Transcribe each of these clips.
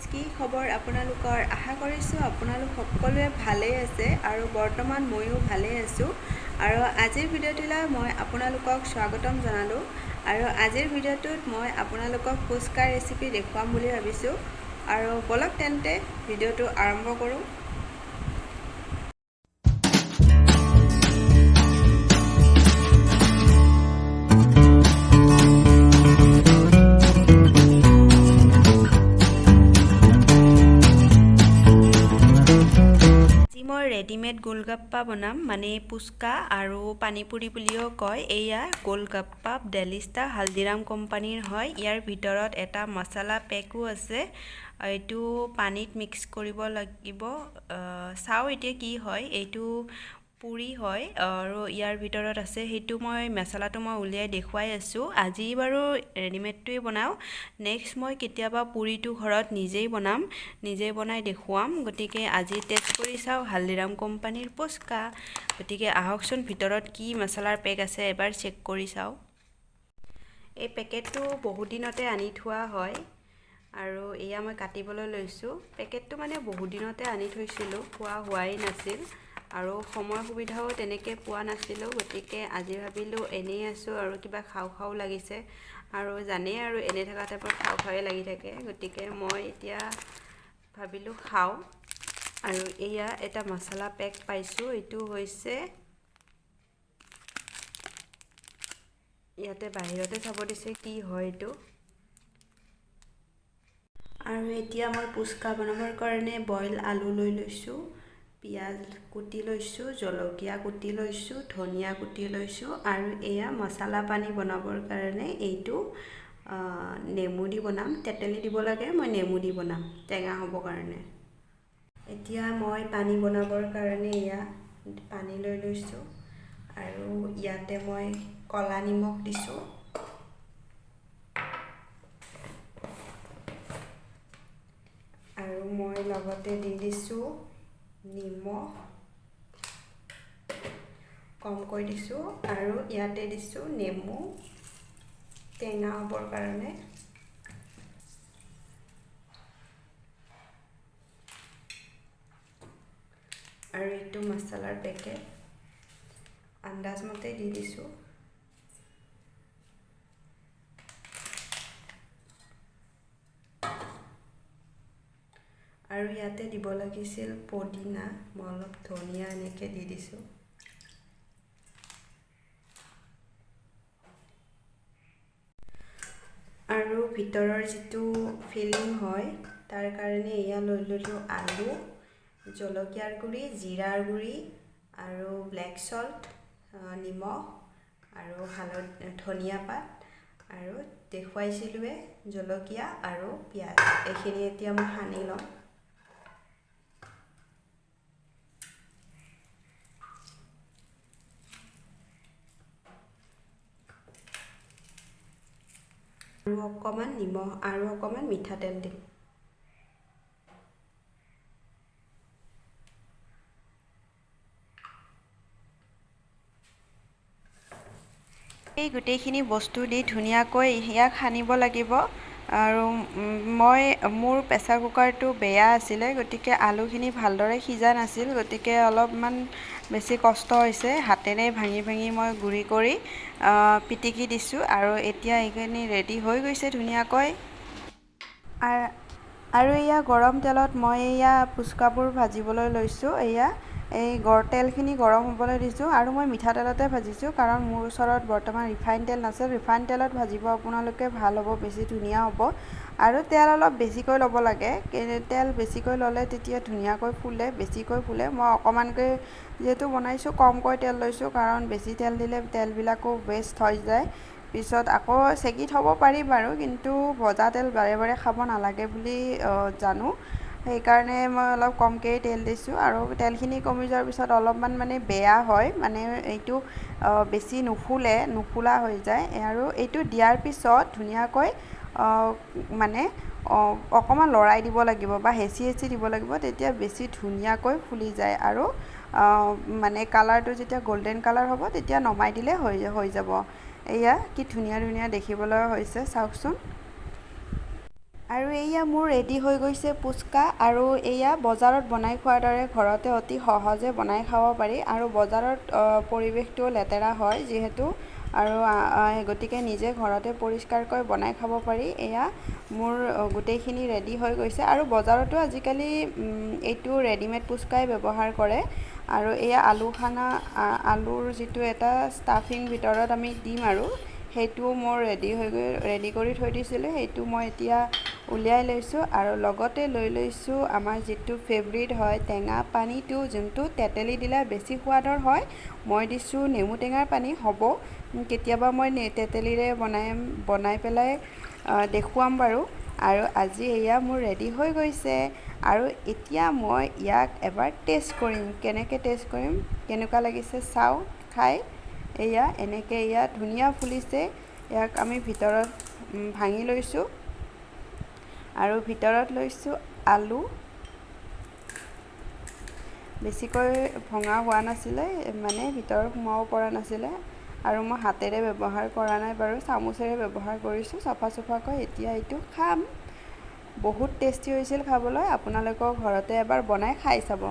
Guys কি খবৰ আপোনালোকৰ আশা কৰিছোঁ আপোনালোক সকলোৱে ভালেই আছে আৰু বৰ্তমান ময়ো ভালেই আছোঁ আৰু আজিৰ ভিডিঅ'টোলৈ মই আপোনালোকক স্বাগতম জনালোঁ আৰু আজিৰ ভিডিঅ'টোত মই আপোনালোকক ফুচকা ৰেচিপি দেখুৱাম বুলি ভাবিছোঁ আৰু বলক তেন্তে ভিডিঅ'টো আৰম্ভ কৰোঁ। ৰেডিমেড গোলগাপ্পা বনাম মানে পুচকা আৰু পানীপুৰি বুলিও কয়। এয়া গোলগাপ্পা ডেলিষ্টা হালদিৰাম কোম্পানীৰ হয়। ইয়াৰ ভিতৰত এটা মছলা পেকো আছে। এইটো পানীত মিক্স কৰিব লাগিব। চাও এতিয়া কি হয়। এইটো পুৰি হয় আৰু ইয়াৰ ভিতৰত আছে সেইটো মই মছলাটো মই উলিয়াই দেখুৱাই আছোঁ। আজি বাৰু ৰেডিমেডটোৱে বনাওঁ। নেক্সট মই কেতিয়াবা পুৰিটো ঘৰত নিজেই বনাম, নিজেই বনাই দেখুৱাম। গতিকে আজি টেষ্ট কৰি চাওঁ হালদিৰাম কোম্পানীৰ পুচকা। গতিকে আহকচোন ভিতৰত কি মছলাৰ পেক আছে এবাৰ চেক কৰি চাওঁ। এই পেকেটটো বহুত দিনতে আনি থোৱা হয় আৰু এয়া মই কাটিবলৈ লৈছোঁ। পেকেটটো মানে বহুত দিনতে আনি থৈছিলোঁ, খোৱা হোৱাই নাছিল আৰু সময় সুবিধাও তেনেকৈ পোৱা নাছিলোঁ। গতিকে আজি ভাবিলোঁ এনেই আছোঁ আৰু কিবা খাওঁ খাওঁ লাগিছে আৰু জানেই আৰু এনে থকা টাইপৰ খাওঁ খাওঁৱে লাগি থাকে। গতিকে মই এতিয়া ভাবিলোঁ খাওঁ আৰু এয়া এটা মছলা পেক পাইছোঁ। এইটো হৈছে ইয়াতে বাহিৰতে চাব দিছে কি হয় এইটো। আৰু এতিয়া মই পুচকা বনাবৰ কাৰণে বইল আলু লৈ লৈছোঁ, পিঁয়াজ কুটি লৈছোঁ, জলকীয়া কুটি লৈছোঁ, ধনিয়া কুটি লৈছোঁ আৰু এয়া মছলা পানী বনাবৰ কাৰণে এইটো নেমু দি বনাম। তেতেলী দিব লাগে, মই নেমু দি বনাম টেঙা হ'বৰ কাৰণে। এতিয়া মই পানী বনাবৰ কাৰণে এয়া পানী লৈ লৈছোঁ আৰু ইয়াতে মই ক'লা নিমখ দিছোঁ আৰু মই লগতে দি দিছোঁ নিমখ কমকৈ দিছোঁ আৰু ইয়াতে দিছোঁ নেমু টেঙা হ'বৰ কাৰণে। আৰু এইটো মছলাৰ পেকেট আন্দাজমতে দি দিছোঁ। আৰু ইয়াতে দিব লাগিছিল পদিনা, মই অলপ ধনিয়া এনেকৈ দি দিছোঁ। আৰু ভিতৰৰ যিটো ফিলিং হয় তাৰ কাৰণে এয়া লৈ ল'লোঁ আলু, জলকীয়াৰ গুড়ি, জিৰাৰ গুড়ি আৰু ব্লেক চল্ট, নিমখ আৰু ধনিয়া পাত আৰু দেখুৱাইছিলোঁৱে জলকীয়া আৰু পিঁয়াজ। এইখিনি এতিয়া মই সানি ল'ম। আৰু অকণমান নিমখ আৰু অকণমান মিঠাতেল দিম। এই গোটেইখিনি বস্তু দি ধুনীয়াকৈ ইয়াক সানিব লাগিব। আৰু মোৰ প্ৰেছাৰ কুকাৰটো বেয়া আছিলে, গতিকে আলুখিনি ভালদৰে সিজা নাছিল। গতিকে অলপমান বেছি কষ্ট হৈছে। হাতেৰে ভাঙি ভাঙি মই গুড়ি কৰি পিটিকি দিছোঁ আৰু এতিয়া এইখিনি ৰেডি হৈ গৈছে ধুনীয়াকৈ। আৰু এয়া গৰম তেলত মই এয়া ফুচকাবোৰ ভাজিবলৈ লৈছোঁ। এই তেলখিনি গৰম হ'বলৈ দিছোঁ আৰু মই মিঠাতেলতে ভাজিছোঁ কাৰণ মোৰ ওচৰত বৰ্তমান ৰিফাইন তেল নাছিল। ৰিফাইন তেলত ভাজিব আপোনালোকে ভাল হ'ব, বেছি ধুনীয়া হ'ব। আৰু তেল অলপ বেছিকৈ ল'ব লাগে। তেল বেছিকৈ ল'লে তেতিয়া ধুনীয়াকৈ ফুলে, বেছিকৈ ফুলে। মই অকণমানকৈ যিহেতু বনাইছোঁ কমকৈ তেল লৈছোঁ কাৰণ বেছি তেল দিলে তেলবিলাকো ৱেষ্ট হৈ যায়। পিছত আকৌ চেকি থ'ব পাৰি বাৰু, কিন্তু ভজা তেল বাৰে বাৰে খাব নালাগে বুলি জানো। সেইকাৰণে মই অলপ কমকৈ তেল দিছোঁ আৰু তেলখিনি কমি যোৱাৰ পিছত অলপমান মানে বেয়া হয়, মানে এইটো বেছি নুফুলা হৈ যায়। আৰু এইটো দিয়াৰ পিছত ধুনীয়াকৈ মানে অকণমান লৰাই দিব লাগিব বা হেঁচি হেঁচি দিব লাগিব, তেতিয়া বেছি ধুনীয়াকৈ ফুলি যায় আৰু মানে কালাৰটো যেতিয়া গল্ডেন কালাৰ হ'ব তেতিয়া নমাই দিলে হৈ যাব। এয়া কি ধুনীয়া ধুনীয়া দেখিবলৈ হৈছে চাওকচোন। আৰু এয়া মোৰ ৰেডি হৈ গৈছে পুচকা আৰু এয়া বজাৰত বনাই খোৱাৰ দৰে ঘৰতে অতি সহজে বনাই খাব পাৰি আৰু বজাৰত পৰিৱেশটো লেতেৰা হয় যিহেতু আৰু গতিকে নিজে ঘৰতে পৰিষ্কাৰকৈ বনাই খাব পাৰি এয়া মোৰ গোটেইখিনি ৰেডি হৈ গৈছে আৰু বজাৰতো আজিকালি এইটো ৰেডিমেড পুচকাই ব্যৱহাৰ কৰে আৰু এয়া আলুৰ যিটো এটা ষ্টাফিং ভিতৰত আমি দিম আৰু সেইটোও মোৰ ৰেডি কৰি থৈ দিছিলোঁ সেইটো মই এতিয়া উলিয়াই লৈছোঁ আৰু লগতে লৈ লৈছোঁ আমাৰ যিটো ফেভৰিট হয় টেঙা পানীটো যোনটো তেতেলী দিলে বেছি সোৱাদৰ হয় মই দিছোঁ নেমু টেঙাৰ পানী হ'ব কেতিয়াবা মই তেতেলীৰে বনাই পেলাই দেখুৱাম বাৰু আৰু আজি এয়া মোৰ ৰেডি হৈ গৈছে আৰু এতিয়া মই ইয়াক এবাৰ টেষ্ট কৰিম কেনেকুৱা লাগিছে চাওঁ খাই এয়া এনেকৈ এয়া ধুনীয়া ফুলিছে ইয়াক আমি ভিতৰত ভাঙি লৈছোঁ আৰু ভিতৰত লৈছোঁ আলু বেছিকৈ ভঙা হোৱা নাছিলে মানে ভিতৰত সোমাব পৰা নাছিলে আৰু মই হাতেৰে ব্যৱহাৰ কৰা নাই বাৰু চামুচেৰে ব্যৱহাৰ কৰিছোঁ চফাকৈ এতিয়া এইটো খাম বহুত টেষ্টি হৈছিল খাবলৈ আপোনালোকৰ ঘৰতে এবাৰ বনাই খাই চাব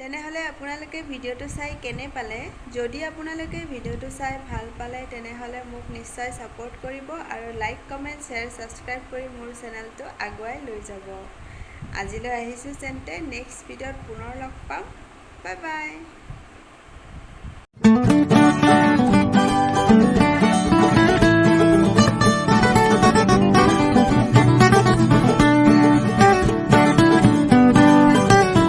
তেনেহলে আপোনালোকে ভিডিওটো চাই কেনে পালে যদি আপোনালোকে ভিডিওটো চাই ভাল পালে তেনেহলে মোক নিশ্চয় সাপোৰ্ট কৰিব আৰু লাইক কমেন্ট শেয়াৰ সাবস্ক্ৰাইব কৰি মোৰ চেনেলটো আগুৱাই লৈ যাব আজিলৈ আহিছোঁ তেন্তে নেক্সট ভিডিওত পুনৰ লগ পাম বাই বাই